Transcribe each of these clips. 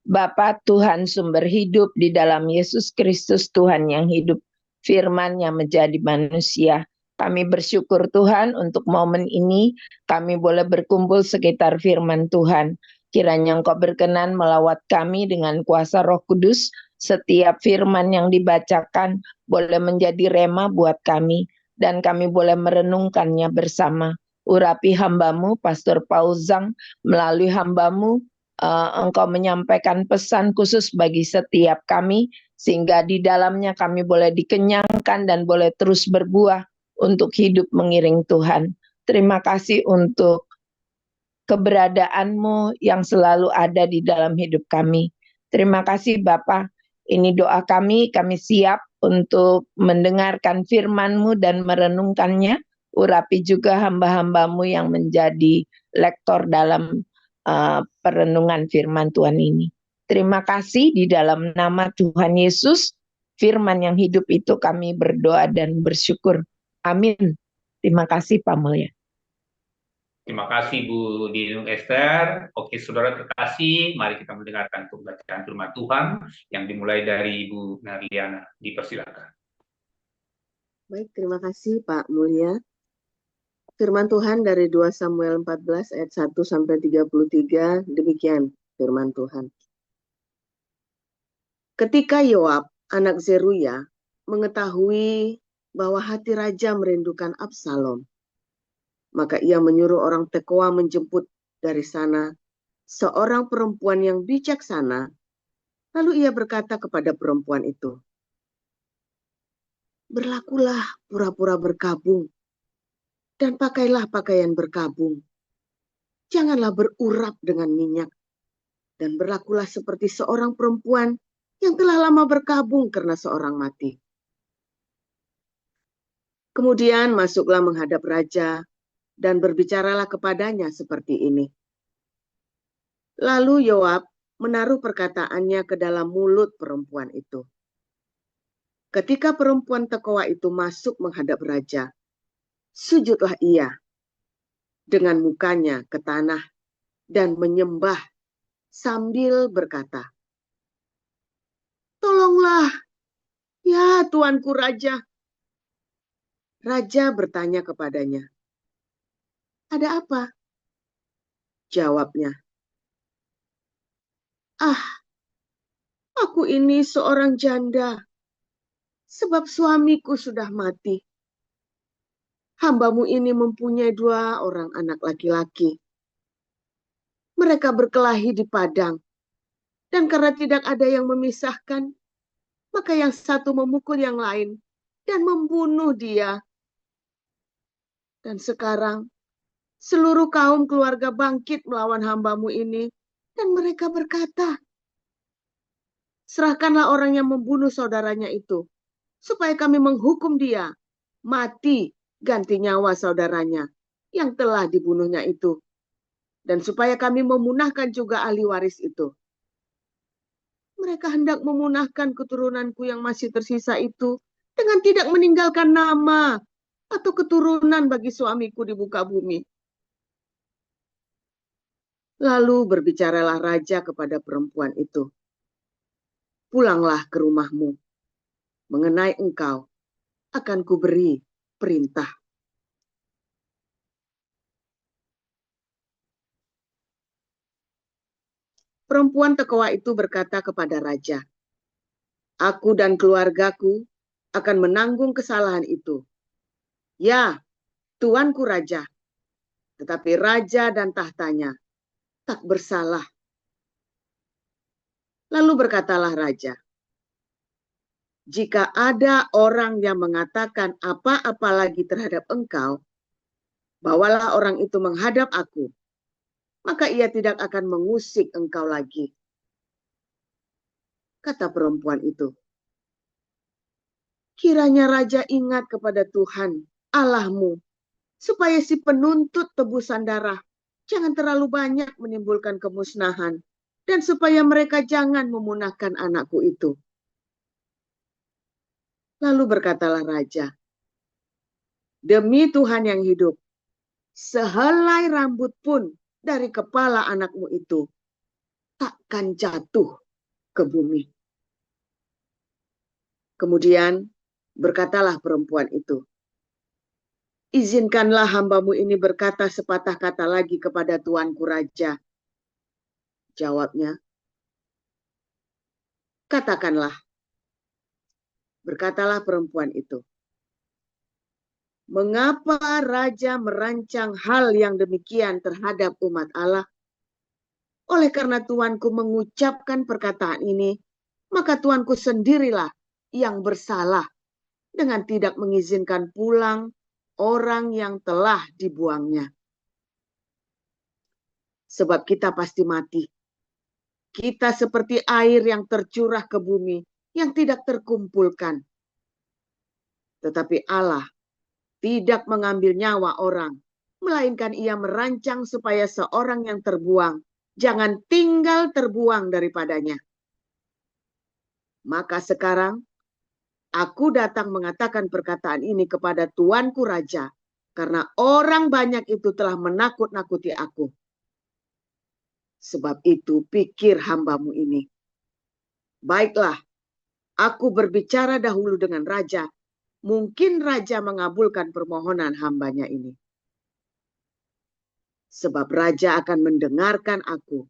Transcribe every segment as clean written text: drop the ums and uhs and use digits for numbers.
Bapa Tuhan sumber hidup di dalam Yesus Kristus Tuhan yang hidup, firman yang menjadi manusia. Kami bersyukur Tuhan untuk momen ini kami boleh berkumpul sekitar firman Tuhan. Kiranya Engkau berkenan melawat kami dengan kuasa Roh Kudus. Setiap firman yang dibacakan boleh menjadi rema buat kami dan kami boleh merenungkannya bersama. Urapi hambamu Pastor Pauzang, melalui hambamu Engkau menyampaikan pesan khusus bagi setiap kami, sehingga di dalamnya kami boleh dikenyangkan dan boleh terus berbuah untuk hidup mengiring Tuhan. Terima kasih untuk keberadaanmu yang selalu ada di dalam hidup kami. Terima kasih Bapa. Ini doa kami siap untuk mendengarkan firman-Mu dan merenungkannya. Urapi juga hamba-hambamu yang menjadi lektor dalam perenungan firman Tuhan ini. Terima kasih di dalam nama Tuhan Yesus, firman yang hidup itu kami berdoa dan bersyukur. Amin. Terima kasih Pak Mulya. Terima kasih Bu Dinung Esther. Oke, saudara terkasih, mari kita mendengarkan pembacaan firman Tuhan yang dimulai dari Bu Narliana. Dipersilakan. Baik, terima kasih Pak Mulya. Firman Tuhan dari 2 Samuel 14 ayat 1 sampai 33, demikian firman Tuhan. Ketika Yoab, anak Zeruya, mengetahui bahwa hati raja merindukan Absalom, maka ia menyuruh orang Tekoa menjemput dari sana seorang perempuan yang bijaksana. Lalu ia berkata kepada perempuan itu, "Berlakulah pura-pura berkabung, dan pakailah pakaian berkabung. Janganlah berurap dengan minyak, dan berlakulah seperti seorang perempuan yang telah lama berkabung karena seorang mati." Kemudian masuklah menghadap raja, dan berbicaralah kepadanya seperti ini. Lalu Yoab menaruh perkataannya ke dalam mulut perempuan itu. Ketika perempuan Tekoa itu masuk menghadap raja, sujudlah ia dengan mukanya ke tanah dan menyembah sambil berkata, "Tolonglah, ya tuanku raja." Raja bertanya kepadanya, "Ada apa?" Jawabnya, "Ah, aku ini seorang janda, sebab suamiku sudah mati. Hambamu ini mempunyai 2 orang anak laki-laki. Mereka berkelahi di padang, dan karena tidak ada yang memisahkan, maka yang satu memukul yang lain dan membunuh dia. Dan sekarang seluruh kaum keluarga bangkit melawan hambamu ini, dan mereka berkata, 'Serahkanlah orang yang membunuh saudaranya itu, supaya kami menghukum dia mati ganti nyawa saudaranya yang telah dibunuhnya itu, dan supaya kami memunahkan juga ahli waris itu.' Mereka hendak memunahkan keturunanku yang masih tersisa itu dengan tidak meninggalkan nama atau keturunan bagi suamiku di muka bumi." Lalu berbicaralah raja kepada perempuan itu, "Pulanglah ke rumahmu. Mengenai engkau akan kuberi perintah." Perempuan Tekoa itu berkata kepada raja, "Aku dan keluargaku akan menanggung kesalahan itu. Ya, tuanku raja, tetapi raja dan tahtanya tak bersalah." Lalu berkatalah raja, "Jika ada orang yang mengatakan apa-apa lagi terhadap engkau, bawalah orang itu menghadap aku, maka ia tidak akan mengusik engkau lagi." Kata perempuan itu, "Kiranya raja ingat kepada Tuhan Allahmu, supaya si penuntut tebusan darah jangan terlalu banyak menimbulkan kemusnahan, dan supaya mereka jangan memunahkan anakku itu." Lalu berkatalah raja, "Demi Tuhan yang hidup, sehelai rambut pun dari kepala anakmu itu takkan jatuh ke bumi. Kemudian berkatalah perempuan itu, izinkanlah hambamu ini berkata sepatah kata lagi kepada tuanku raja. Jawabnya, katakanlah. Berkatalah perempuan itu, mengapa raja merancang hal yang demikian terhadap umat Allah? Oleh karena tuanku mengucapkan perkataan ini, maka tuanku sendirilah yang bersalah dengan tidak mengizinkan pulang orang yang telah dibuangnya. Sebab kita pasti mati. Kita seperti air yang tercurah ke bumi yang tidak terkumpulkan. Tetapi Allah tidak mengambil nyawa orang, melainkan Ia merancang supaya seorang yang terbuang jangan tinggal terbuang daripadanya. Maka sekarang aku datang mengatakan perkataan ini kepada tuanku raja, karena orang banyak itu telah menakut-nakuti aku. Sebab itu pikir hambamu ini, baiklah, aku berbicara dahulu dengan raja, mungkin raja mengabulkan permohonan hambanya ini. Sebab raja akan mendengarkan aku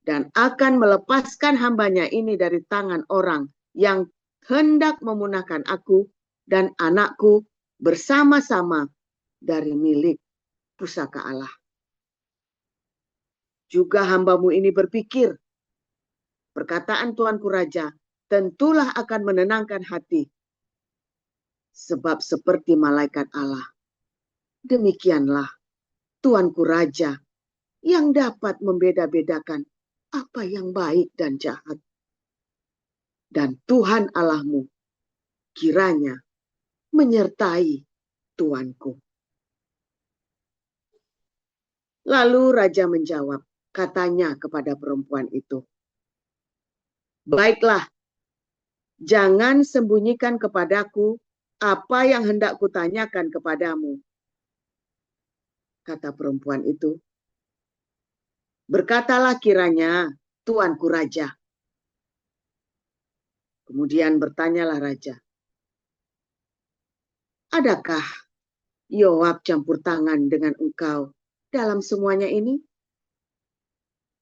dan akan melepaskan hambanya ini dari tangan orang yang hendak memunahkan aku dan anakku bersama-sama dari milik pusaka Allah. Juga hambamu ini berpikir, perkataan tuanku raja tentulah akan menenangkan hati. Sebab seperti malaikat Allah, demikianlah tuanku raja yang dapat membeda-bedakan apa yang baik dan jahat. Dan Tuhan Allahmu kiranya menyertai tuanku. Lalu raja menjawab, katanya kepada perempuan itu, baiklah, jangan sembunyikan kepadaku apa yang hendak kutanyakan kepadamu. Kata perempuan itu, berkatalah kiranya tuanku raja. Kemudian bertanyalah raja, adakah Yoab campur tangan dengan engkau dalam semuanya ini?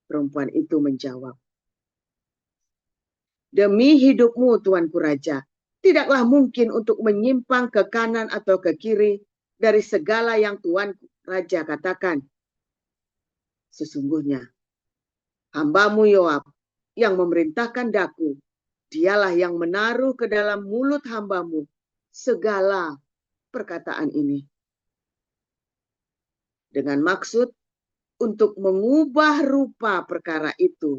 Perempuan itu menjawab, demi hidupmu tuanku raja, tidaklah mungkin untuk menyimpang ke kanan atau ke kiri dari segala yang tuanku raja katakan. Sesungguhnya hambamu Yoab yang memerintahkan daku, dialah yang menaruh ke dalam mulut hambamu segala perkataan ini. Dengan maksud untuk mengubah rupa perkara itu,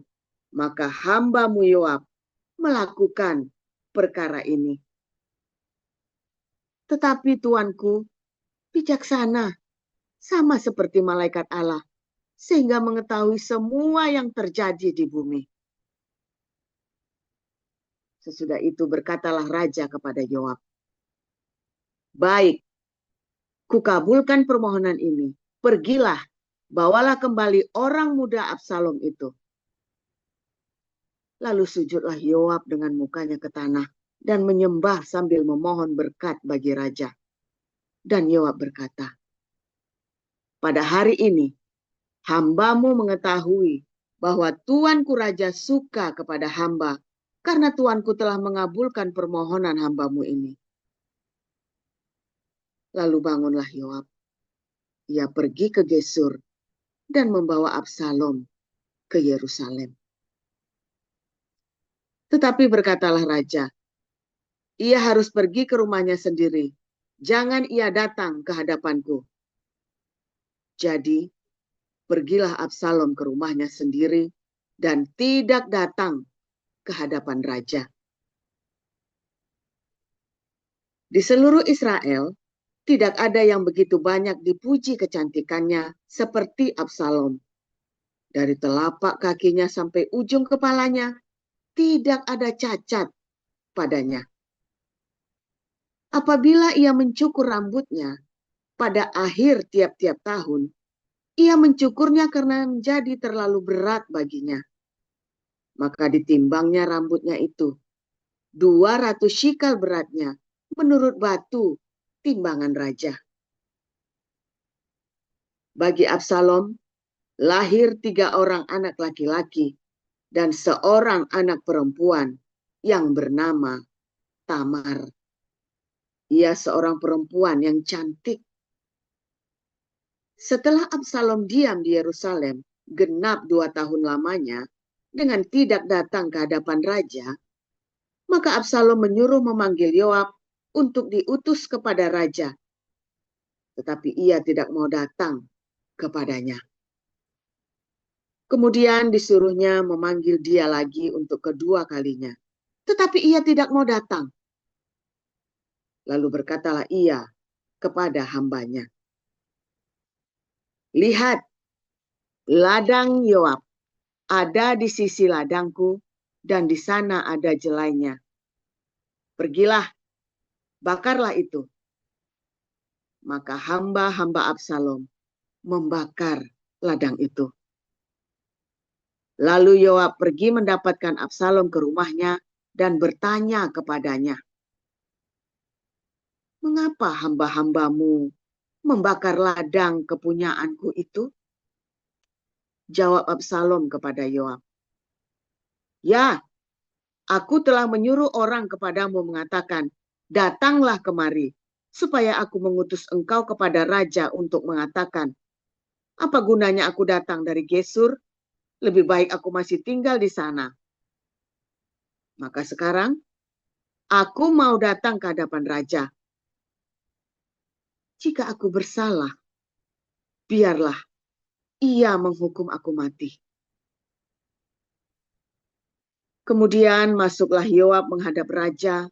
maka hambamu Yoab melakukan perkara ini. Tetapi tuanku bijaksana, sama seperti malaikat Allah, sehingga mengetahui semua yang terjadi di bumi. Sesudah itu berkatalah raja kepada Yoab, baik, kukabulkan permohonan ini. Pergilah, bawalah kembali orang muda Absalom itu. Lalu sujudlah Yoab dengan mukanya ke tanah dan menyembah sambil memohon berkat bagi raja. Dan Yoab berkata, pada hari ini hambamu mengetahui bahwa tuanku raja suka kepada hamba, karena tuanku telah mengabulkan permohonan hambamu ini. Lalu bangunlah Yoab. Ia pergi ke Gesur dan membawa Absalom ke Yerusalem. Tetapi berkatalah raja, ia harus pergi ke rumahnya sendiri. Jangan ia datang ke hadapanku. Jadi, pergilah Absalom ke rumahnya sendiri dan tidak datang ke hadapan raja. Di seluruh Israel, tidak ada yang begitu banyak dipuji kecantikannya seperti Absalom. Dari telapak kakinya sampai ujung kepalanya, tidak ada cacat padanya. Apabila ia mencukur rambutnya pada akhir tiap-tiap tahun, ia mencukurnya karena menjadi terlalu berat baginya. Maka ditimbangnya rambutnya itu, 200 shikal beratnya, menurut batu timbangan raja. Bagi Absalom, lahir 3 orang anak laki-laki dan seorang anak perempuan yang bernama Tamar. Ia seorang perempuan yang cantik. Setelah Absalom diam di Yerusalem genap 2 tahun lamanya dengan tidak datang ke hadapan raja, maka Absalom menyuruh memanggil Yoab untuk diutus kepada raja. Tetapi ia tidak mau datang kepadanya. Kemudian disuruhnya memanggil dia lagi untuk kedua kalinya. Tetapi ia tidak mau datang. Lalu berkatalah ia kepada hambanya, "Lihat, ladang Yoab ada di sisi ladangku dan di sana ada jelainya. Pergilah, bakarlah itu." Maka hamba-hamba Absalom membakar ladang itu. Lalu Yoab pergi mendapatkan Absalom ke rumahnya dan bertanya kepadanya, "Mengapa hamba-hambamu membakar ladang kepunyaanku itu?" Jawab Absalom kepada Yoab, "Ya, aku telah menyuruh orang kepadamu mengatakan, datanglah kemari, supaya aku mengutus engkau kepada raja untuk mengatakan, apa gunanya aku datang dari Gesur? Lebih baik aku masih tinggal di sana. Maka sekarang, aku mau datang ke hadapan raja. Jika aku bersalah, biarlah ia menghukum aku mati." Kemudian masuklah Yoab menghadap raja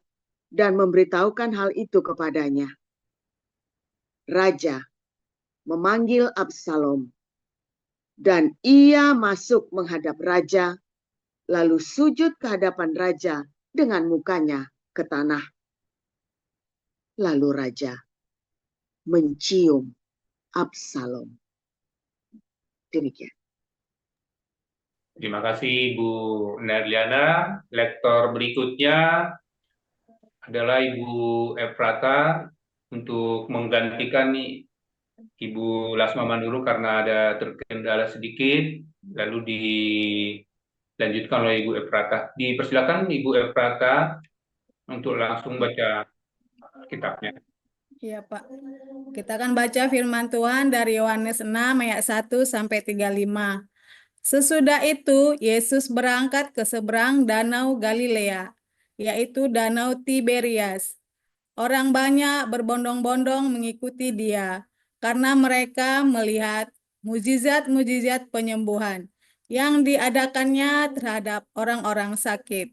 dan memberitahukan hal itu kepadanya. Raja memanggil Absalom, dan ia masuk menghadap raja, lalu sujud ke hadapan raja dengan mukanya ke tanah. Lalu raja mencium Absalom. Demikian. Terima kasih Ibu Nerliana. Lektor berikutnya adalah Ibu Efrata untuk menggantikan Ibu Lasma Manduru karena ada terkendala sedikit, lalu dilanjutkan oleh Ibu Efrata. Dipersilakan Ibu Efrata untuk langsung baca kitabnya. Iya Pak, kita akan baca firman Tuhan dari Yohanes 6 ayat 1 sampai 35. Sesudah itu, Yesus berangkat ke seberang danau Galilea, yaitu danau Tiberias. Orang banyak berbondong-bondong mengikuti dia, karena mereka melihat mujizat-mujizat penyembuhan yang diadakannya terhadap orang-orang sakit.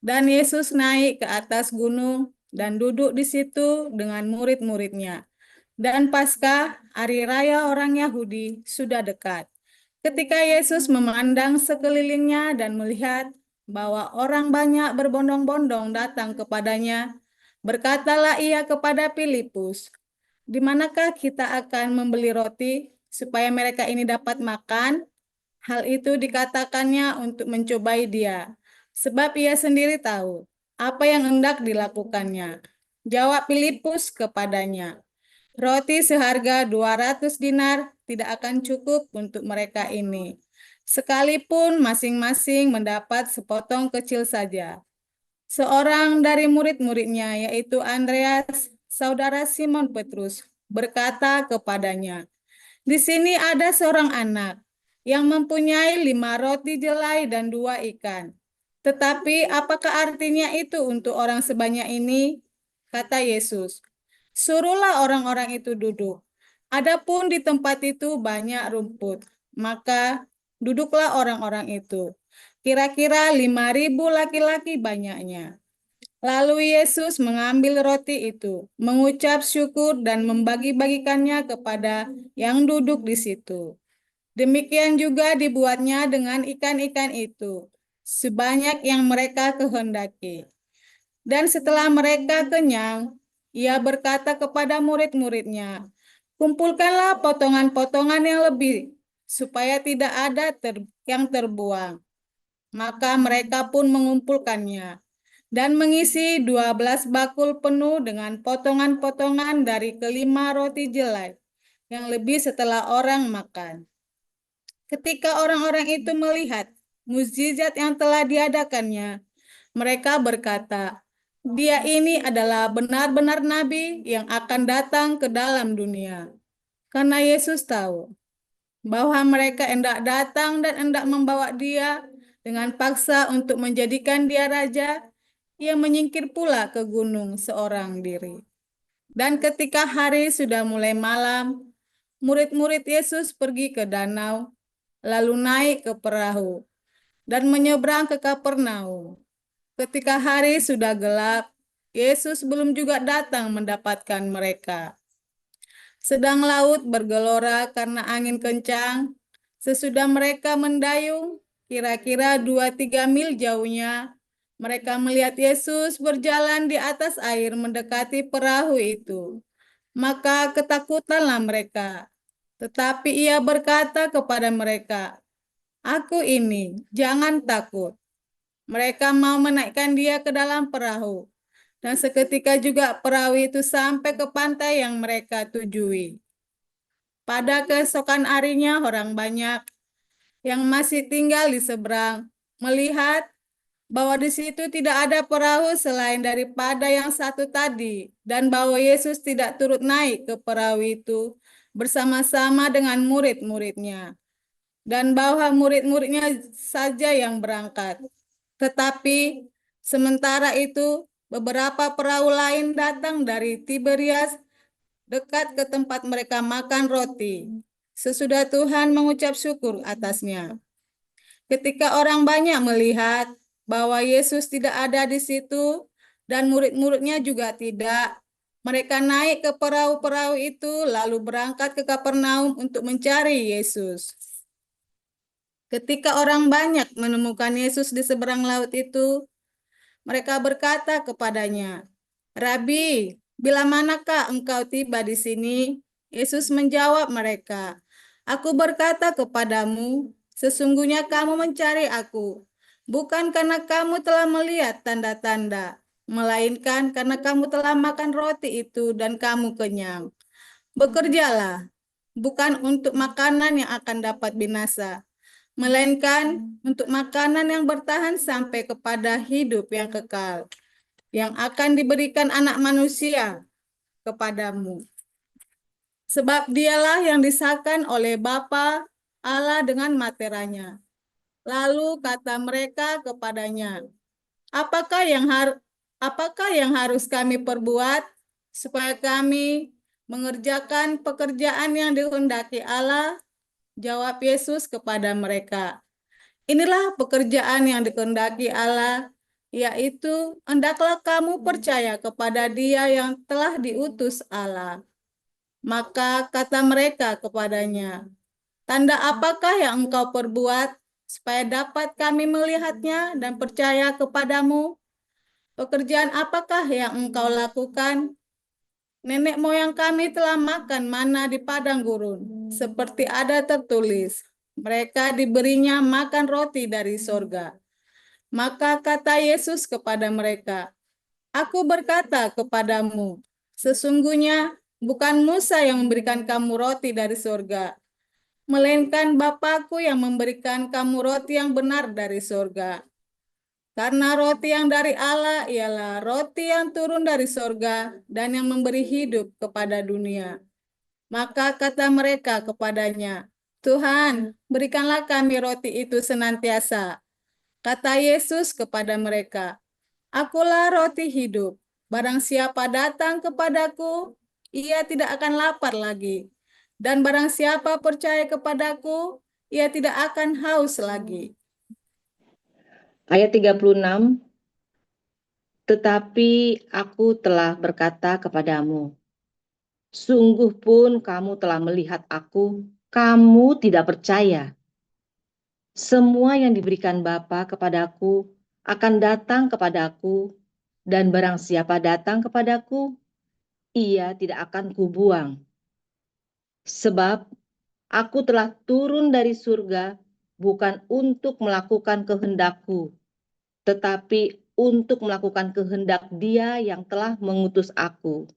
Dan Yesus naik ke atas gunung dan duduk di situ dengan murid-muridnya. Dan Paskah, hari raya orang Yahudi, sudah dekat. Ketika Yesus memandang sekelilingnya dan melihat bahwa orang banyak berbondong-bondong datang kepadanya, berkatalah ia kepada Filipus, "Di manakah kita akan membeli roti supaya mereka ini dapat makan?" Hal itu dikatakannya untuk mencobai dia, sebab ia sendiri tahu apa yang hendak dilakukannya. Jawab Filipus kepadanya, "Roti seharga 200 dinar tidak akan cukup untuk mereka ini, sekalipun masing-masing mendapat sepotong kecil saja." Seorang dari murid-muridnya, yaitu Andreas, saudara Simon Petrus, berkata kepadanya, "Di sini ada seorang anak yang mempunyai 5 roti jelai dan 2 ikan. Tetapi apakah artinya itu untuk orang sebanyak ini?" Kata Yesus, "Suruhlah orang-orang itu duduk. Adapun di tempat itu banyak rumput, maka duduklah orang-orang itu. Kira-kira 5.000 laki-laki banyaknya." Lalu Yesus mengambil roti itu, mengucap syukur dan membagi-bagikannya kepada yang duduk di situ. Demikian juga dibuatnya dengan ikan-ikan itu, sebanyak yang mereka kehendaki. Dan setelah mereka kenyang, ia berkata kepada murid-muridnya, "Kumpulkanlah potongan-potongan yang lebih, supaya tidak ada yang terbuang." Maka mereka pun mengumpulkannya dan mengisi 12 bakul penuh dengan potongan-potongan dari kelima roti jelai yang lebih setelah orang makan. Ketika orang-orang itu melihat mukjizat yang telah diadakannya, mereka berkata, "Dia ini adalah benar-benar nabi yang akan datang ke dalam dunia." Karena Yesus tahu bahwa mereka hendak datang dan hendak membawa dia dengan paksa untuk menjadikan dia raja, ia menyingkir pula ke gunung seorang diri. Dan ketika hari sudah mulai malam, murid-murid Yesus pergi ke danau, lalu naik ke perahu dan menyeberang ke Kapernaum. Ketika hari sudah gelap, Yesus belum juga datang mendapatkan mereka. Sedang laut bergelora karena angin kencang. Sesudah mereka mendayung, kira-kira 2-3 mil jauhnya, mereka melihat Yesus berjalan di atas air mendekati perahu itu. Maka ketakutanlah mereka. Tetapi ia berkata kepada mereka, "Aku ini, jangan takut." Mereka mau menaikkan dia ke dalam perahu. Dan seketika juga perahu itu sampai ke pantai yang mereka tujui. Pada keesokan harinya orang banyak yang masih tinggal di seberang melihat bahwa di situ tidak ada perahu selain daripada yang satu tadi, dan bahwa Yesus tidak turut naik ke perahu itu bersama-sama dengan murid-muridnya, dan bahwa murid-muridnya saja yang berangkat. Tetapi sementara itu beberapa perahu lain datang dari Tiberias dekat ke tempat mereka makan roti. Sesudah Tuhan mengucap syukur atasnya. Ketika orang banyak melihat bahwa Yesus tidak ada di situ dan murid-muridnya juga tidak, mereka naik ke perahu-perahu itu lalu berangkat ke Kapernaum untuk mencari Yesus. Ketika orang banyak menemukan Yesus di seberang laut itu, mereka berkata kepadanya, "Rabi, bila manakah engkau tiba di sini?" Yesus menjawab mereka, "Aku berkata kepadamu, sesungguhnya kamu mencari aku, bukan karena kamu telah melihat tanda-tanda, melainkan karena kamu telah makan roti itu dan kamu kenyang. Bekerjalah, bukan untuk makanan yang akan dapat binasa, melainkan untuk makanan yang bertahan sampai kepada hidup yang kekal, yang akan diberikan Anak Manusia kepadamu. Sebab dialah yang disahkan oleh Bapa Allah dengan materanya." Lalu kata mereka kepadanya, apakah yang harus kami perbuat supaya kami mengerjakan pekerjaan yang dikehendaki Allah?" Jawab Yesus kepada mereka, "Inilah pekerjaan yang dikehendaki Allah, yaitu hendaklah kamu percaya kepada Dia yang telah diutus Allah." Maka kata mereka kepadanya, "Tanda apakah yang engkau perbuat supaya dapat kami melihatnya dan percaya kepadamu? Pekerjaan apakah yang engkau lakukan? Nenek moyang kami telah makan mana di padang gurun, seperti ada tertulis, mereka diberinya makan roti dari sorga." Maka kata Yesus kepada mereka, "Aku berkata kepadamu, sesungguhnya bukan Musa yang memberikan kamu roti dari sorga, melainkan Bapa-Ku yang memberikan kamu roti yang benar dari sorga. Karena roti yang dari Allah ialah roti yang turun dari sorga dan yang memberi hidup kepada dunia." Maka kata mereka kepadanya, "Tuhan, berikanlah kami roti itu senantiasa." Kata Yesus kepada mereka, "Akulah roti hidup. Barang siapa datang kepadaku, ia tidak akan lapar lagi. Dan barang siapa percaya kepadaku, ia tidak akan haus lagi." Ayat 36, tetapi aku telah berkata kepadamu, sungguh pun kamu telah melihat aku, kamu tidak percaya. Semua yang diberikan Bapa kepadaku akan datang kepadaku, dan barang siapa datang kepadaku, ia tidak akan kubuang. Sebab aku telah turun dari surga bukan untuk melakukan kehendakku, tetapi untuk melakukan kehendak Dia yang telah mengutus aku.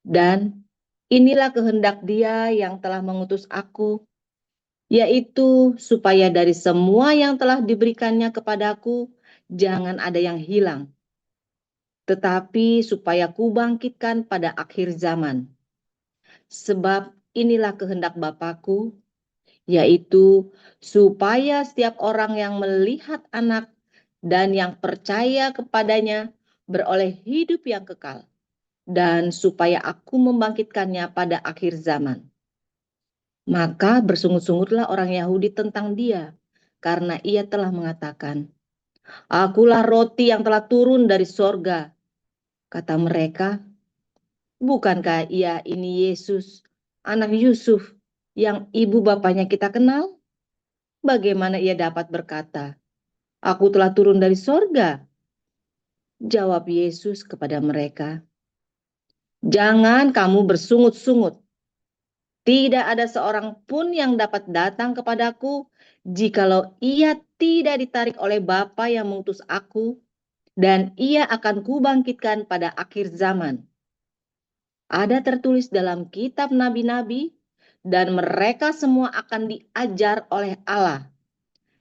Dan inilah kehendak Dia yang telah mengutus aku, yaitu supaya dari semua yang telah diberikannya kepadaku, jangan ada yang hilang, tetapi supaya kubangkitkan pada akhir zaman. Sebab inilah kehendak Bapakku, yaitu supaya setiap orang yang melihat Anak dan yang percaya kepadanya beroleh hidup yang kekal, dan supaya aku membangkitkannya pada akhir zaman. Maka bersungut-sungutlah orang Yahudi tentang Dia, karena Ia telah mengatakan, "Akulah roti yang telah turun dari sorga." Kata mereka, "Bukankah Ia ini Yesus, anak Yusuf, yang ibu bapanya kita kenal? Bagaimana Ia dapat berkata, 'Aku telah turun dari sorga'?" Jawab Yesus kepada mereka, "Jangan kamu bersungut-sungut. Tidak ada seorang pun yang dapat datang kepadaku jikalau ia tidak ditarik oleh Bapa yang mengutus aku, dan ia akan kubangkitkan pada akhir zaman. Ada tertulis dalam kitab nabi-nabi, dan mereka semua akan diajar oleh Allah.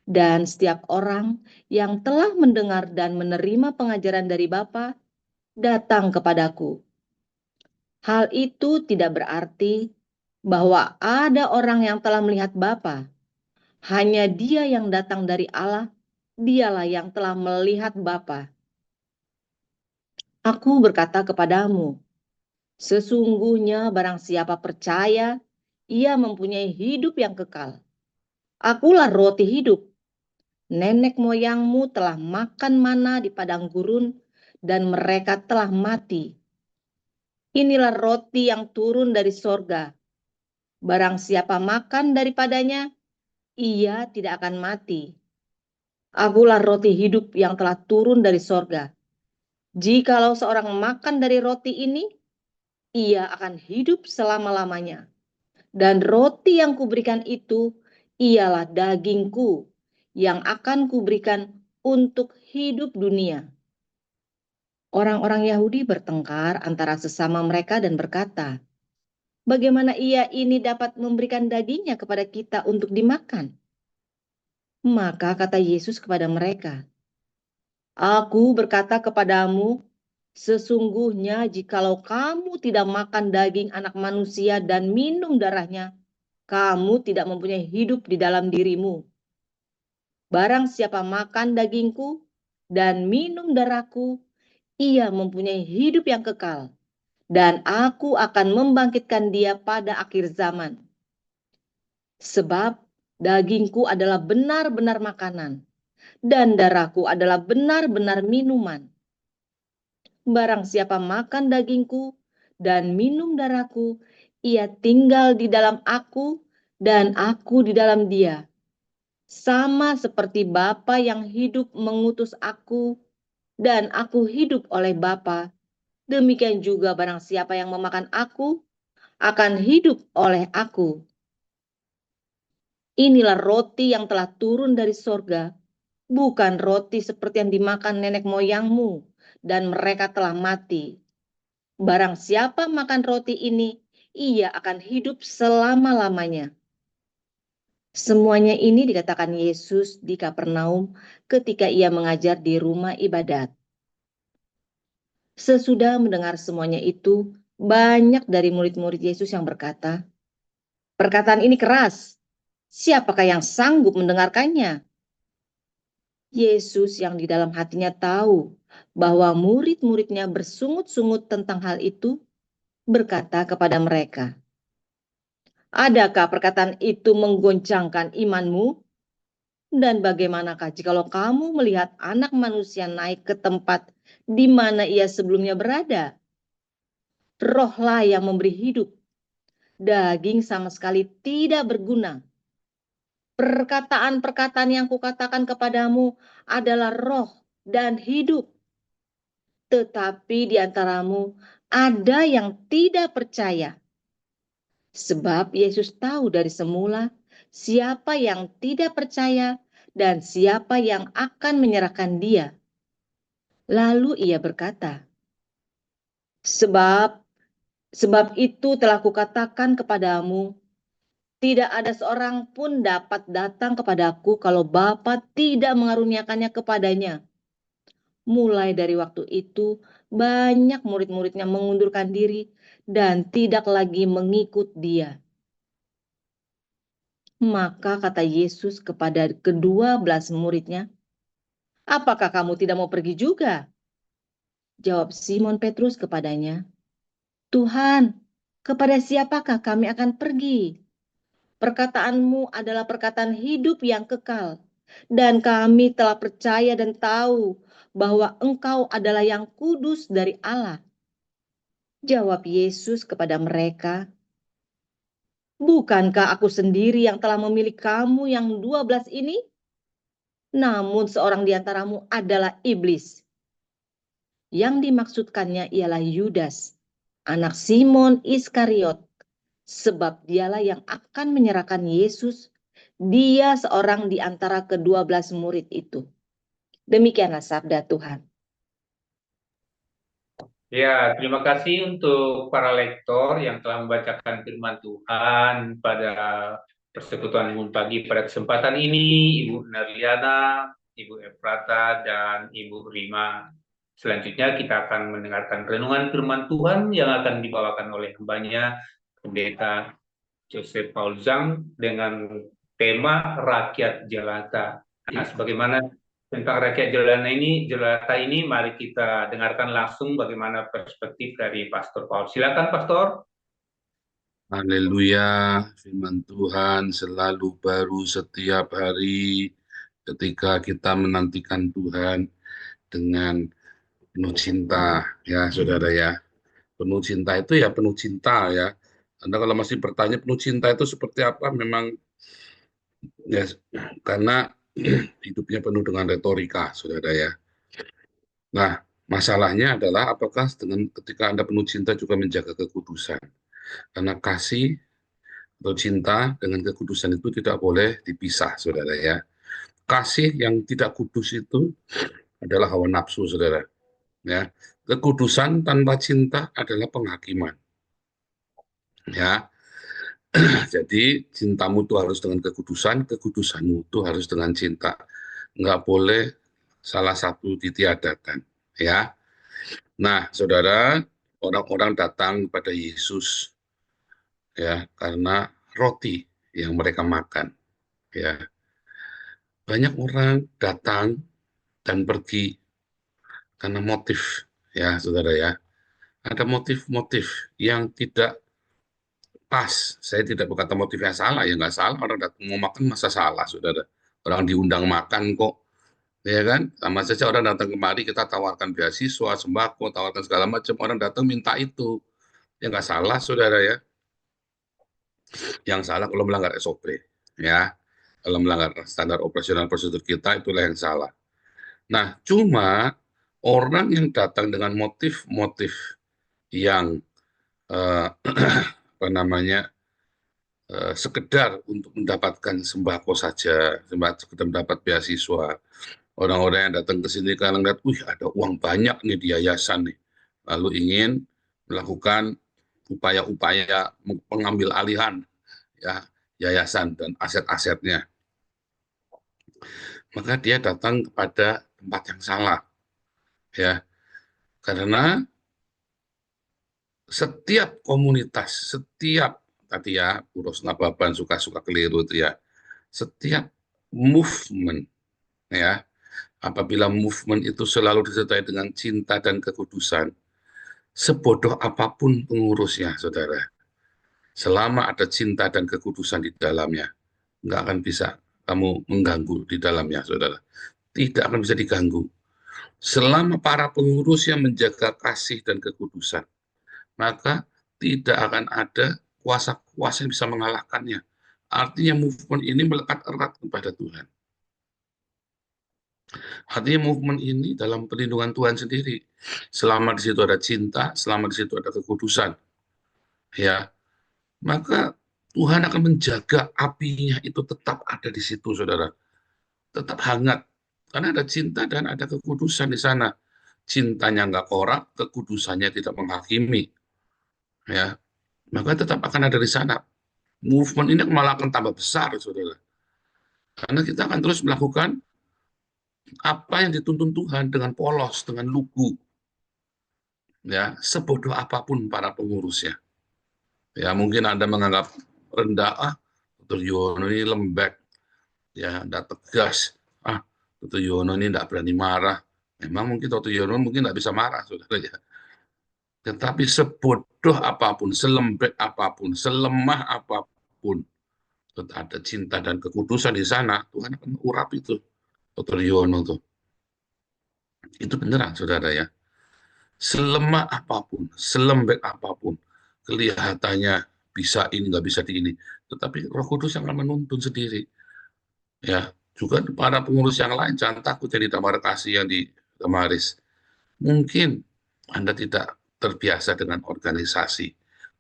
Dan setiap orang yang telah mendengar dan menerima pengajaran dari Bapa datang kepadaku. Hal itu tidak berarti bahwa ada orang yang telah melihat Bapa. Hanya Dia yang datang dari Allah, Dialah yang telah melihat Bapa. Aku berkata kepadamu, sesungguhnya barang siapa percaya, ia mempunyai hidup yang kekal. Akulah roti hidup. Nenek moyangmu telah makan mana di padang gurun, dan mereka telah mati. Inilah roti yang turun dari sorga. Barang siapa makan daripadanya, ia tidak akan mati. Akulah roti hidup yang telah turun dari sorga. Jikalau seorang makan dari roti ini, ia akan hidup selama-lamanya. Dan roti yang kuberikan itu ialah dagingku yang akan kuberikan untuk hidup dunia. Orang-orang Yahudi bertengkar antara sesama mereka dan berkata, "Bagaimana ia ini dapat memberikan dagingnya kepada kita untuk dimakan?" Maka kata Yesus kepada mereka, "Aku berkata kepadamu, sesungguhnya jikalau kamu tidak makan daging Anak Manusia dan minum darahnya, kamu tidak mempunyai hidup di dalam dirimu. Barang siapa makan dagingku dan minum darahku, ia mempunyai hidup yang kekal, dan aku akan membangkitkan dia pada akhir zaman. Sebab dagingku adalah benar-benar makanan, dan darahku adalah benar-benar minuman. Barang siapa makan dagingku dan minum darahku, ia tinggal di dalam aku dan aku di dalam dia. Sama seperti Bapa yang hidup mengutus aku dan aku hidup oleh Bapa, demikian juga barang siapa yang memakan aku akan hidup oleh aku. Inilah roti yang telah turun dari sorga, bukan roti seperti yang dimakan nenek moyangmu, dan mereka telah mati. Barang siapa makan roti ini, ia akan hidup selama-lamanya." Semuanya ini dikatakan Yesus di Kapernaum ketika ia mengajar di rumah ibadat. Sesudah mendengar semuanya itu, banyak dari murid-murid Yesus yang berkata, "Perkataan ini keras. Siapakah yang sanggup mendengarkannya?" Yesus yang di dalam hatinya tahu bahwa murid-muridnya bersungut-sungut tentang hal itu, berkata kepada mereka, "Adakah perkataan itu menggoncangkan imanmu? Dan bagaimanakah jikalau kamu melihat Anak Manusia naik ke tempat di mana ia sebelumnya berada? Rohlah yang memberi hidup. Daging sama sekali tidak berguna. Perkataan-perkataan yang kukatakan kepadamu adalah roh dan hidup. Tetapi di antaramu ada yang tidak percaya." Sebab Yesus tahu dari semula siapa yang tidak percaya dan siapa yang akan menyerahkan dia. Lalu ia berkata, Sebab itu telah kukatakan kepadamu, tidak ada seorang pun dapat datang kepadaku kalau Bapa tidak mengaruniakannya kepadanya. Mulai dari waktu itu, banyak murid-muridnya mengundurkan diri dan tidak lagi mengikut dia. Maka kata Yesus kepada ke-12 muridnya, apakah kamu tidak mau pergi juga? Jawab Simon Petrus kepadanya, Tuhan, kepada siapakah kami akan pergi? Perkataanmu adalah perkataan hidup yang kekal, dan kami telah percaya dan tahu bahwa Engkau adalah yang kudus dari Allah. Jawab Yesus kepada mereka, bukankah aku sendiri yang telah memilih kamu yang 12 ini? Namun seorang di antaramu adalah iblis. Yang dimaksudkannya ialah Yudas, anak Simon Iskariot, sebab dialah yang akan menyerahkan Yesus. Dia seorang di antara ke-12 murid itu. Demikianlah sabda Tuhan. Ya, terima kasih untuk para lektor yang telah membacakan firman Tuhan pada persekutuan Minggu pagi pada kesempatan ini, Ibu Narliana, Ibu Efrata, dan Ibu Rima. Selanjutnya kita akan mendengarkan renungan firman Tuhan yang akan dibawakan oleh hambanya, Pendeta Joseph Paul Zhang, dengan tema Rakyat Jelata. Nah, sebagaimana tentang rakyat jelata ini, mari kita dengarkan langsung bagaimana perspektif dari Pastor Paul. Silakan, Pastor. Haleluya, firman Tuhan selalu baru setiap hari ketika kita menantikan Tuhan dengan penuh cinta, ya saudara ya. Penuh cinta itu ya penuh cinta ya. Anda kalau masih bertanya penuh cinta itu seperti apa, memang ya karena hidupnya penuh dengan retorika, saudara ya. Nah, masalahnya adalah apakah dengan ketika Anda penuh cinta juga menjaga kekudusan? Karena kasih atau cinta dengan kekudusan itu tidak boleh dipisah, saudara ya. Kasih yang tidak kudus itu adalah hawa nafsu, saudara. Ya, kekudusan tanpa cinta adalah penghakiman. Ya, jadi cintamu itu harus dengan kekudusan, kekudusanmu itu harus dengan cinta. Nggak boleh salah satu ditiadakan. Ya, nah, saudara, orang-orang datang kepada Yesus ya karena roti yang mereka makan. Ya, banyak orang datang dan pergi karena motif, ya saudara ya. Ada motif-motif yang tidak pas. Saya tidak berkata motifnya salah, ya nggak salah. Orang datang mau makan masa salah, saudara. Orang diundang makan kok, ya kan? Sama saja orang datang kemari kita tawarkan beasiswa, sembako, tawarkan segala macam. Orang datang minta itu, ya nggak salah, saudara ya. Yang salah kalau melanggar SOP, ya. Kalau melanggar standar operasional prosedur kita, itulah yang salah. Nah, cuma orang yang datang dengan motif-motif yang apa namanya sekedar untuk mendapatkan sembako saja, sekedar mendapat beasiswa. Orang-orang yang datang ke sini karena lihat, ada uang banyak nih di yayasan nih, lalu ingin melakukan upaya-upaya pengambil alihan ya yayasan dan aset-asetnya. Maka dia datang kepada tempat yang salah, ya, karena setiap komunitas, setiap tadi ya, Urus Nababan suka-suka keliru itu ya, setiap movement, ya, apabila movement itu selalu disertai dengan cinta dan kekudusan, sebodoh apapun pengurusnya, saudara, selama ada cinta dan kekudusan di dalamnya, nggak akan bisa kamu mengganggu di dalamnya, saudara. Tidak akan bisa diganggu. Selama para pengurusnya menjaga kasih dan kekudusan, maka tidak akan ada kuasa-kuasa yang bisa mengalahkannya. Artinya movement ini melekat erat kepada Tuhan. Artinya movement ini dalam perlindungan Tuhan sendiri. Selama di situ ada cinta, selama di situ ada kekudusan, ya, maka Tuhan akan menjaga apinya itu tetap ada di situ, saudara. Tetap hangat. Karena ada cinta dan ada kekudusan di sana. Cintanya nggak korak, kekudusannya tidak menghakimi. Ya, maka tetap akan ada di sana. Movement ini malah akan tambah besar, saudara. Karena kita akan terus melakukan apa yang dituntun Tuhan dengan polos, dengan lugu. Ya, sebodoh apapun para pengurusnya. Ya, mungkin Anda menganggap rendah, Dr. Yono ini lembek, ya, tidak tegas. Dr. Yono ini tidak berani marah. Memang mungkin Dr. Yono mungkin tidak bisa marah, saudara ya. Tetapi sebodoh apapun, selembek apapun, selemah apapun, ada cinta dan kekudusan di sana, Tuhan akan urap itu. Dr. Yono tuh. Itu beneran, saudara ya. Selemah apapun, selembek apapun, kelihatannya bisa ini, nggak bisa di ini. Tetapi Roh Kudus yang akan menuntun sendiri. Ya, juga para pengurus yang lain, jangan takut yang di Damar Kasih, yang di Damaris. Mungkin Anda tidak terbiasa dengan organisasi,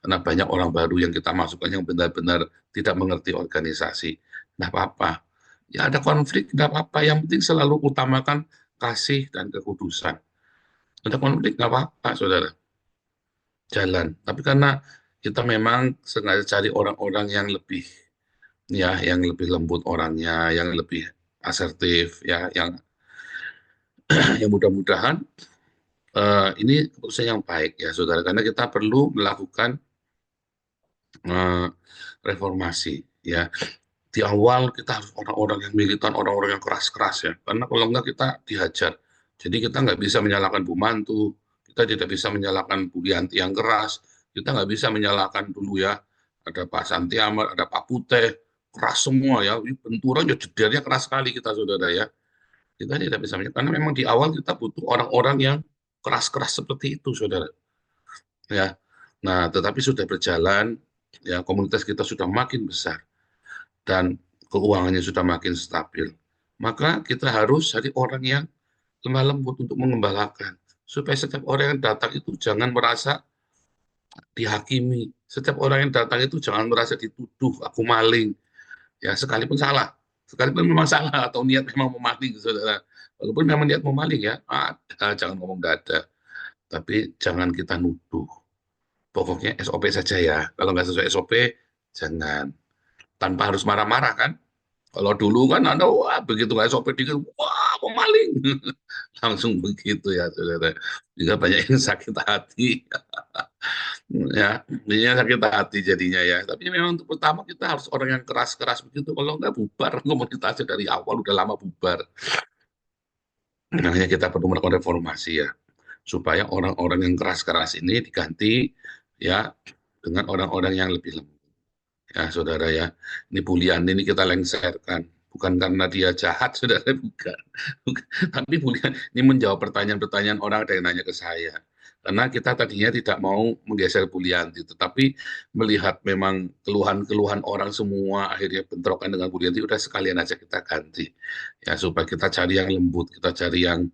karena banyak orang baru yang kita masukkan yang benar-benar tidak mengerti organisasi. Tidak apa-apa. Ya ada konflik, tidak apa-apa. Yang penting selalu utamakan kasih dan kekudusan. Ada konflik, nggak apa-apa, saudara. Jalan. Tapi karena kita memang sengaja cari orang-orang yang lebih, ya, yang lebih lembut orangnya, yang lebih asertif, ya, yang mudah-mudahan ini keputusan yang baik, ya, saudara. Karena kita perlu melakukan reformasi, ya. Di awal kita harus orang-orang yang militan, orang-orang yang keras-keras, ya. Karena kalau enggak kita dihajar. Jadi kita nggak bisa menyalahkan Bu Mantu, kita tidak bisa menyalahkan Bu Yanti yang keras, kita nggak bisa menyalahkan dulu, ya, ada Pak Santi Ahmad, ada Pak Putih, keras semua, ya, benturan ya jedernya keras sekali kita, saudara, ya. Kita tidak bisa menyalahkan, karena memang di awal kita butuh orang-orang yang keras-keras seperti itu, saudara. Ya, nah tetapi sudah berjalan, ya, komunitas kita sudah makin besar dan keuangannya sudah makin stabil. Maka kita harus cari orang yang lemah lembut untuk mengembalakan. Supaya setiap orang yang datang itu jangan merasa dihakimi. Setiap orang yang datang itu jangan merasa dituduh, aku maling. Ya, sekalipun salah. Sekalipun memang salah atau niat memang memaling, saudara. Walaupun memang niat memaling, ya, ada, jangan ngomong nggak ada. Tapi jangan kita nuduh. Pokoknya SOP saja, ya. Kalau nggak sesuai SOP, jangan. Tanpa harus marah-marah, kan. Kalau dulu kan Anda, wah, begitu nggak SOP dikit, wah, pemaling. Langsung begitu, ya, saudara. Juga banyak yang sakit hati. Ya, jadinya sakit hati jadinya, ya. Tapi memang untuk pertama kita harus orang yang keras-keras begitu. Kalau nggak bubar komunitasnya dari awal, udah lama bubar. Makanya kita perlu melakukan reformasi, ya. Supaya orang-orang yang keras-keras ini diganti, ya, dengan orang-orang yang lebih lembut. Ya, saudara, ya, ini Bu Liani ini kita lengserkan, bukan karena dia jahat, saudara, bukan. Tapi Bu Liani ini menjawab pertanyaan-pertanyaan orang, ada yang nanya ke saya. Karena kita tadinya tidak mau menggeser Bu Liani, tetapi melihat memang keluhan-keluhan orang semua, akhirnya bentrokan dengan Bu Liani, udah sekalian aja kita ganti. Ya, supaya kita cari yang lembut, kita cari yang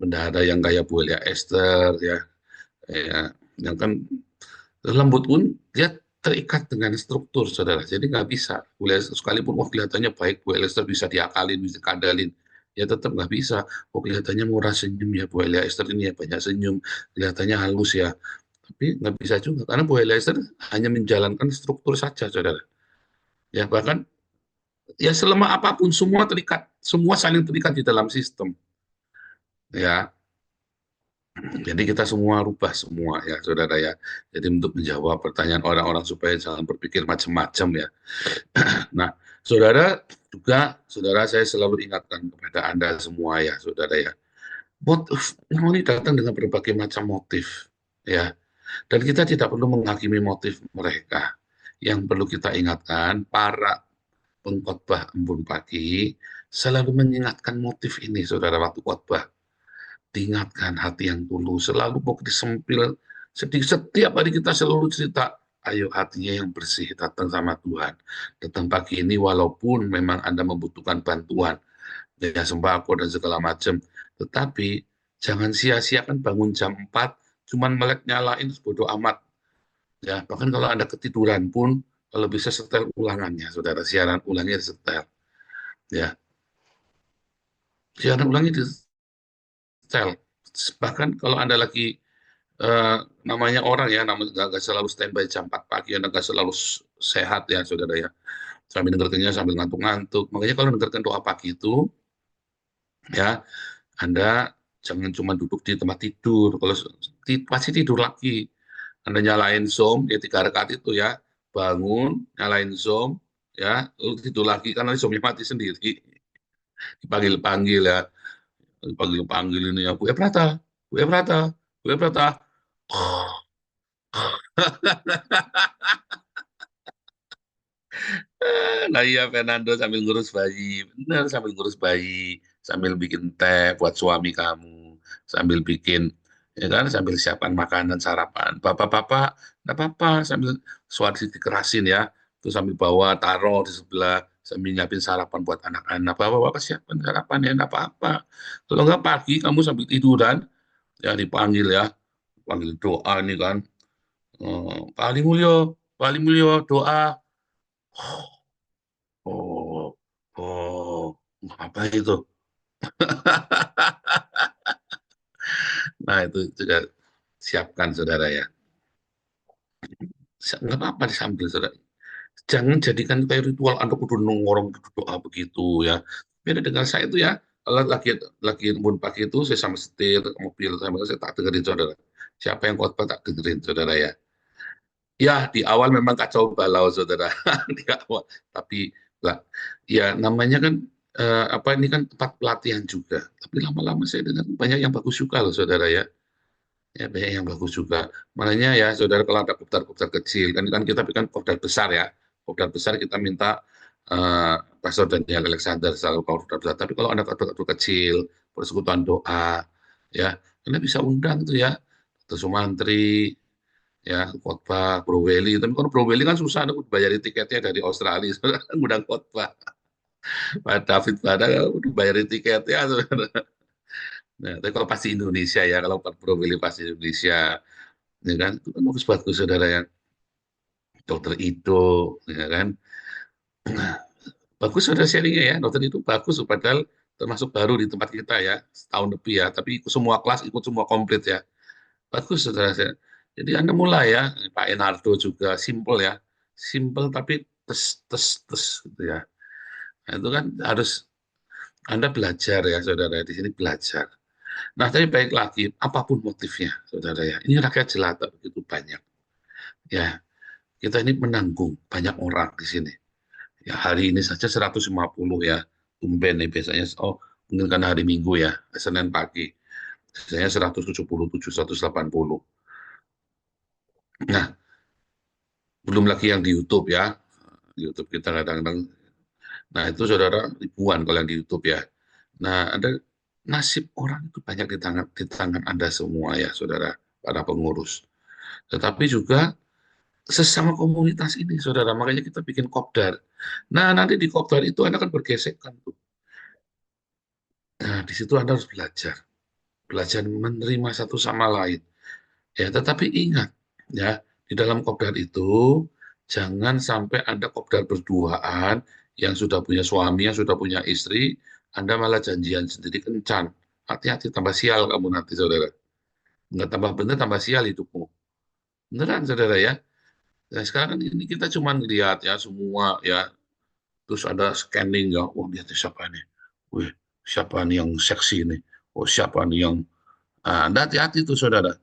bendahara yang kayak Bu Elia Esther, ya, yang kan lembut pun dia terikat dengan struktur, saudara. Jadi nggak bisa. Bu Elia sekalipun kelihatannya baik, Bu Elia Esther bisa diakalin, bisa kandalin, ya tetap nggak bisa. Kelihatannya murah senyum, ya, Bu Elia Esther ini ya banyak senyum, kelihatannya halus, ya. Tapi nggak bisa juga, karena Bu Elia Esther hanya menjalankan struktur saja, saudara. Ya, bahkan ya selemah apapun semua terikat, semua saling terikat di dalam sistem. Ya, jadi kita semua rubah semua, ya, saudara, ya. Jadi untuk menjawab pertanyaan orang-orang supaya jangan berpikir macam-macam, ya. Nah, saudara, juga saudara saya selalu ingatkan kepada Anda semua, ya, saudara, ya. Motif ini datang dengan berbagai macam motif, ya. Dan kita tidak perlu menghakimi motif mereka. Yang perlu kita ingatkan, para pengkhotbah Embun Pagi selalu mengingatkan motif ini, saudara, waktu khotbah. Diingatkan hati yang tulus, selalu mau disempil. Setiap hari kita selalu cerita, ayo hatinya yang bersih datang sama Tuhan. Datang pagi ini walaupun memang Anda membutuhkan bantuan, ya, sembako dan segala macam. Tetapi jangan sia-siakan bangun jam 4, cuman melek nyalain bodo amat. Ya, bahkan kalau Anda ketiduran pun, kalau bisa setel ulangannya, saudara, siaran ulangnya setel, ya, siaran ulangnya disetel. Bahkan kalau Anda lagi namanya orang ya, namanya nggak selalu standby jam 4 pagi, Anda nggak selalu sehat ya, saudara ya. Sambil dengarkannya sambil ngantuk-ngantuk. Makanya kalau dengarkan doa pagi itu, ya, Anda jangan cuma duduk di tempat tidur. Kalau pasti tidur lagi. Anda nyalain Zoom, ya 3 rakaat itu ya, bangun, nyalain Zoom, ya, lalu tidur lagi, karena Zoom-nya mati sendiri. Dipanggil-panggil ya, dipanggil-panggil ini ya, Bu Ebrata, Bu Ebrata, Bu Ebrata. Nah iya, Fernando sambil ngurus bayi, benar, sambil ngurus bayi, sambil bikin teh buat suami kamu, sambil bikin, ya kan, sambil siapkan makanan sarapan. Bapak-bapak, nggak apa-apa, sambil suara dikerasin ya, terus sambil bawa taruh di sebelah, sambil nyiapin sarapan buat anak-anak. Bapak-bapak siapkan sarapan ya, nggak apa-apa. Kalau nggak pagi kamu sambil tiduran, ya dipanggil ya, panggil doa ini kan, Pak Ali Mulyo, Pak Ali Mulyo, doa. Oh, oh, apa itu? Nah, itu juga siapkan, saudara ya. Nggak apa-apa disambil, saudara. Jangan jadikan kayak ritual Anda kudu nongkrong doa begitu ya. Beda dengan saya itu ya, kalau lagi pun pagi itu saya sama setir mobil, sama saya tak dengerin, saudara. Siapa yang khotbah tak dengerin, saudara ya. Ya, di awal memang kacau balau, saudara. Di awal. Tapi, lah, ya namanya kan, apa ini kan tempat pelatihan juga. Tapi lama-lama saya dengar banyak yang bagus juga loh, saudara ya. Ya, banyak yang bagus juga. Makanya ya, saudara, kalau ada kopdar-kopdar kecil, kan kita bikin kopdar besar ya. Kopdar besar kita minta Pastor Daniel Alexander selalu kopdar besar. Tapi kalau ada kopdar kecil, persekutuan doa, ya, Anda bisa undang tuh ya. Atau Sumantri, ya, khotbah Broweli. Tapi kalau Broweli kan susah, aku bayarin tiketnya dari Australia, saudara, ngundang khotbah. Pak David pada udah bayarin tiketnya, saudara. Nah, tapi kalau pasti Indonesia ya, kalau Pak Broweli pasti Indonesia, ya kan, itu kan bagus-bagus, saudara ya. Dokter Ido, ya kan, bagus saudara sharingnya ya, dokter itu bagus, padahal termasuk baru di tempat kita ya, setahun lebih ya, tapi ikut semua kelas, ikut semua komplit ya. Bagus, saudara saya. Jadi Anda mulai ya, Pak Enardo juga simple ya, simple tapi tes tes tes gitu ya. Nah, itu kan harus Anda belajar ya, saudara, di sini belajar. Nah, tapi baik lagi, apapun motifnya, saudara ya, ini rakyat jelata begitu banyak. Ya, kita ini menanggung banyak orang di sini. Ya, hari ini saja 150 ya, tumben nih biasanya, oh mungkin karena hari Minggu ya, Senin pagi, biasanya 177, 180. Nah, belum lagi yang di YouTube ya. Di YouTube kita kadang-kadang, nah itu saudara ribuan kalau yang di YouTube ya. Nah, ada nasib orang itu banyak di tangan Anda semua ya, saudara, para pengurus. Tetapi juga sesama komunitas ini, saudara, makanya kita bikin kopdar. Nah, nanti di kopdar itu Anda akan bergesekkan tuh. Nah, di situ Anda harus belajar, belajar menerima satu sama lain. Ya, tetapi ingat, ya, di dalam kopdar itu jangan sampai Anda kopdar berduaan yang sudah punya suami, yang sudah punya istri, Anda malah janjian sendiri kencan. Hati-hati, tambah sial kamu nanti, saudara. Nggak tambah benar, tambah sial hidupmu. Beneran, saudara ya. Nah, sekarang kan ini kita cuma lihat ya semua ya, terus ada scanning ya, wah lihat siapa nih, wih siapa nih yang seksi nih, oh siapa nih yang, Anda hati-hati tuh, saudara,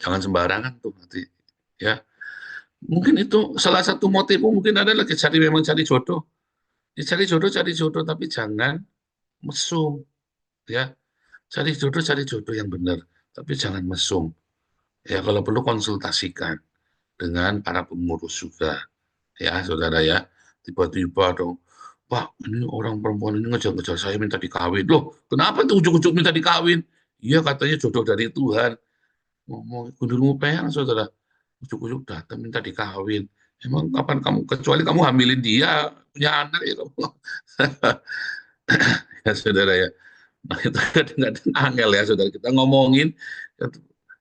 jangan sembarangan tuh nanti ya. Mungkin itu salah satu motifmu, mungkin ada lagi cari, memang cari jodoh, ya, cari jodoh tapi jangan mesum ya, cari jodoh yang benar tapi jangan mesum ya. Kalau perlu konsultasikan dengan para pengurus juga ya, saudara ya. Tiba-tiba dong, Pak, ini orang perempuan ini ngejar-ngejar saya minta dikawin. Loh, kenapa tuh ujuk-ujuk minta dikawin? Iya, katanya jodoh dari Tuhan. Ngomong gundulmu peang, saudara. Ujuk-ujuk datang minta dikawin. Emang kapan kamu, kecuali kamu hamilin dia, punya anak ya kamu. Ya, saudara ya. Nah, itu kadang-kadang angel ya, saudara. Kita ngomongin,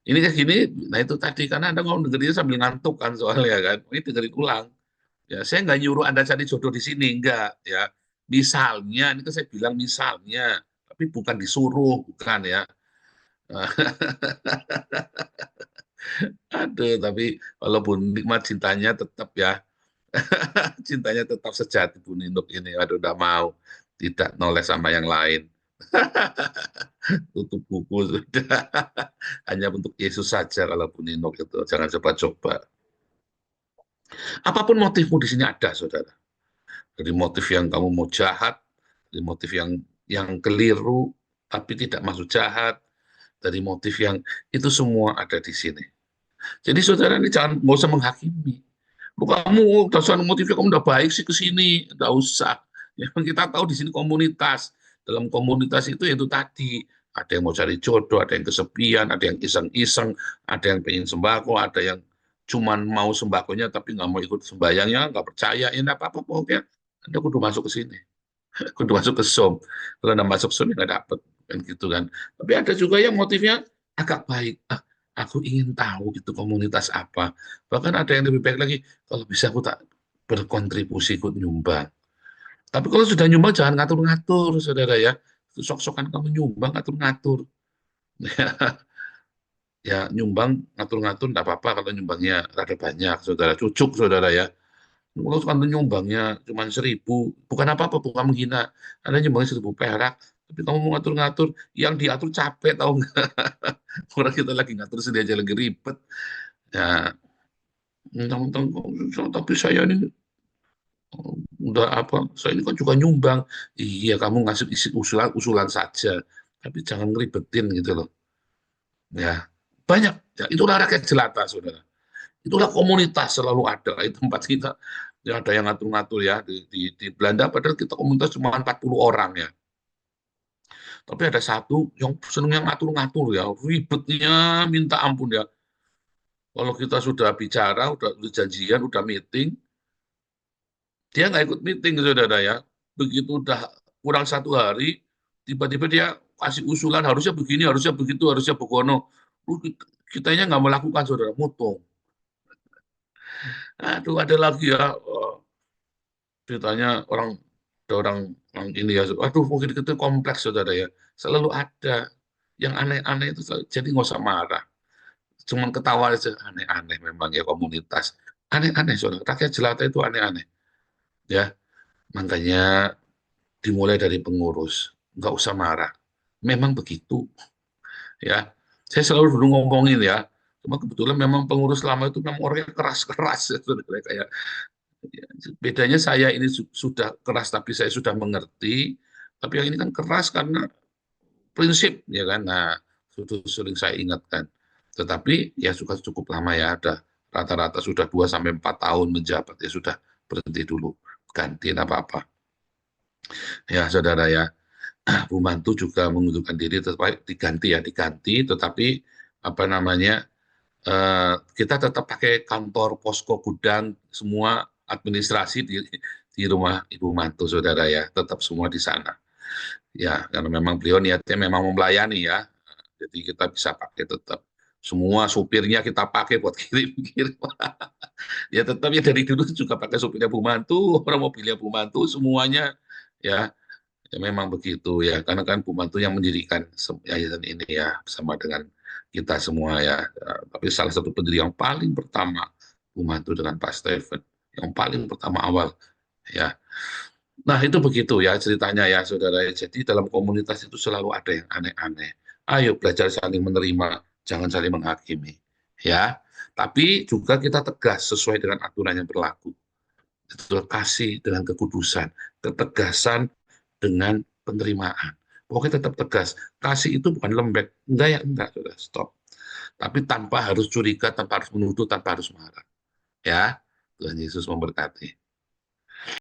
Ini kayak gini, nah itu tadi karena Anda ngomong dengerinnya sambil ngantuk kan soalnya kan. Ini dengerin ulang. Ya, saya nggak nyuruh Anda cari jodoh di sini, enggak ya. Misalnya, ini kan saya bilang misalnya, tapi bukan disuruh, bukan ya. Aduh, tapi walaupun nikmat cintanya tetap ya, cintanya tetap sejati Bu Ninuk ini. Aduh, udah mau tidak noleh sama yang lain. Tutup buku sudah. Hanya untuk Yesus saja kalau Bu Ninuk itu. Jangan coba-coba. Apapun motifmu di sini ada, saudara. Dari motif yang kamu mau jahat, dari motif yang keliru, tapi tidak masuk jahat, dari motif yang itu semua ada di sini. Jadi saudara ini jangan nggak usah menghakimi. Lu kamu dasar motifnya kamu udah baik sih ke sini, nggak usah. Yang kita tahu di sini komunitas. Dalam komunitas itu tadi ada yang mau cari jodoh, ada yang kesepian, ada yang iseng-iseng, ada yang pengen sembako, ada yang cuman mau sembakonya tapi nggak mau ikut sembayangnya, nggak percaya, ya nggak apa-apa pokoknya. Anda kudu masuk ke sini, kudu masuk ke SOM. Kalau Anda masuk SOM ya nggak dapet, kan gitu kan. Tapi ada juga yang motifnya agak baik. Aku ingin tahu itu komunitas apa. Bahkan ada yang lebih baik lagi, kalau bisa aku tak berkontribusi ikut nyumbang. Tapi kalau sudah nyumbang jangan ngatur-ngatur, saudara ya. Sok-sokan kamu nyumbang, ngatur-ngatur. Ya nyumbang, ngatur-ngatur, enggak apa-apa kalau nyumbangnya rada banyak, saudara. Cucuk, saudara ya. Kalau kamu nyumbangnya cuma 1.000, bukan apa-apa, bukan menghina. Anda nyumbangnya 1.000 perak, tapi kamu mau ngatur-ngatur, yang diatur capek, tahu nggak? Orang kita lagi ngatur sendiri aja lagi ribet. Ya, mentang-mentang, tapi saya ini udah apa, saya ini kan juga nyumbang. Iya, kamu ngasih isi usulan saja, tapi jangan ngeribetin gitu loh. Ya, banyak. Ya, itulah rakyat jelata, saudara. Itulah komunitas selalu ada di tempat kita. Ya, ada yang ngatur-ngatur ya di Belanda, padahal kita komunitas cuma 40 orang ya. Tapi ada satu yang seneng yang ngatur-ngatur ya, ribetnya minta ampun ya. Kalau kita sudah bicara, udah janjian, udah meeting, dia nggak ikut meeting, saudara ya. Begitu udah kurang 1 hari, tiba-tiba dia kasih usulan, harusnya begini, harusnya begitu, harusnya begono. Kitanya nggak melakukan, saudara, mutung. Aduh, ada lagi ya, ceritanya ada orang ini ya, aduh mungkin itu kompleks, saudara ya. Selalu ada yang aneh-aneh itu, jadi nggak usah marah. Cuman ketawa aja, aneh-aneh memang ya komunitas. Aneh-aneh, saudara. Rakyat jelata itu aneh-aneh. Ya, makanya dimulai dari pengurus, nggak usah marah. Memang begitu, ya. Saya selalu dulu ngomongin ya, cuma kebetulan memang pengurus lama itu memang orangnya keras-keras, ya, kayak ya, bedanya saya ini sudah keras tapi saya sudah mengerti, tapi yang ini kan keras karena prinsip, ya kan. Nah, itu sering saya ingatkan. Tetapi ya sudah cukup lama ya, ada rata-rata sudah 2 sampai 4 tahun menjabat, ya sudah berhenti dulu, gantiin apa-apa. Ya, saudara ya. Bu Mantu juga mengundurkan diri, tetapi diganti, tetapi apa namanya, kita tetap pakai kantor, posko, gudang, semua administrasi di rumah Ibu Mantu, saudara ya, tetap semua di sana. Ya, karena memang beliau niatnya memang melayani ya, jadi kita bisa pakai tetap. Semua supirnya kita pakai buat kirim-kirim. Ya tetap ya dari dulu juga pakai supirnya Bu Mantu, orang mobilnya Bu Mantu, semuanya ya. Ya memang begitu ya, karena kan Bu Mantu yang mendirikan yayasan ini ya, bersama dengan kita semua ya. Tapi salah satu pendiri yang paling pertama Bu Mantu dengan Pak Stephen, yang paling pertama awal ya. Nah itu begitu ya ceritanya ya, saudara. Jadi dalam komunitas itu selalu ada yang aneh-aneh. Ayo belajar saling menerima, jangan saling menghakimi ya. Tapi juga kita tegas sesuai dengan aturan yang berlaku. Itu kasih dengan kekudusan, ketegasan dengan penerimaan. Pokoknya tetap tegas. Kasih itu bukan lembek. Enggak ya, enggak. Sudah, stop. Tapi tanpa harus curiga, tanpa harus menuduh, tanpa harus marah. Ya, Tuhan Yesus memberkati.